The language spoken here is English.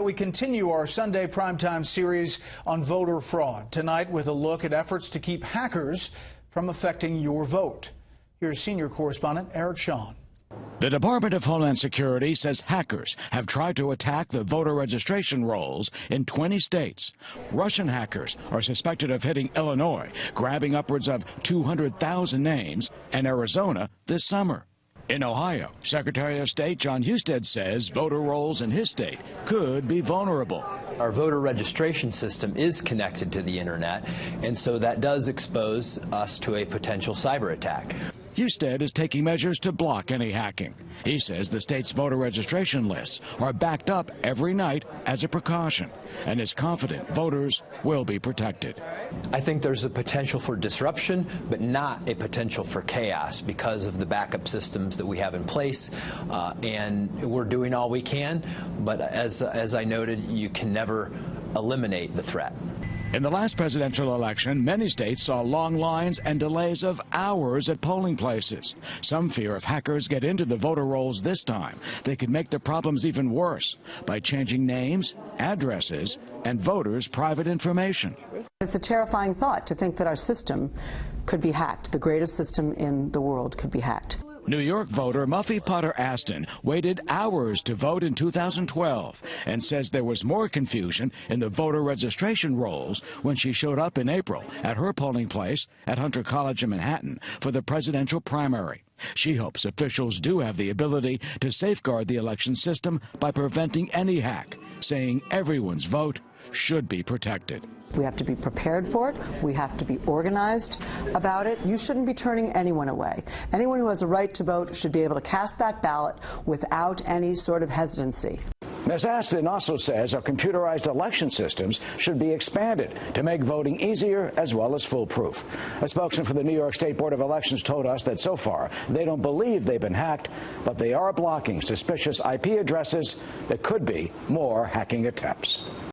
we continue our Sunday primetime series on voter fraud. Tonight with a look at efforts to keep hackers from affecting your vote. Here's senior correspondent Shawn. The Department of Homeland Security says hackers have tried to attack the voter registration rolls in 20 states. Russian hackers are suspected of hitting Illinois, grabbing upwards of 200,000 names, and Arizona this summer. In Ohio, Secretary of State John says voter rolls in his state could be vulnerable. Our voter registration system is connected to the internet, and so that does expose us to a potential cyber attack. Husted is taking measures to block any hacking. He says the state's voter registration lists are backed up every night as a precaution and is confident voters will be protected. I think there's a potential for disruption, but not a potential for chaos because of the backup systems that we have in place, and we're doing all we can, but as I noted, you can never eliminate the threat. In the last presidential election, many states saw long lines and delays of hours at polling places. Some fear if hackers get into the voter rolls this time, they could make the problems even worse by changing names, addresses, and voters' private information. It's a terrifying thought to think that our system could be hacked. The greatest system in the world could be hacked. New York voter Muffy Potter Aston waited hours to vote in 2012 and says there was more confusion in the voter registration rolls when she showed up in April at her polling place at Hunter College in Manhattan for the presidential primary. She hopes officials do have the ability to safeguard the election system by preventing any hack, saying everyone's vote should be protected. We have to be prepared for it. We have to be organized about it. You shouldn't be turning anyone away. Anyone who has a right to vote should be able to cast that ballot without any sort of hesitancy. Ms. Aston also says our computerized election systems should be expanded to make voting easier as well as foolproof. A spokesman for the New York State Board of Elections told us that so far they don't believe they've been hacked, but they are blocking suspicious IP addresses that could be more hacking attempts.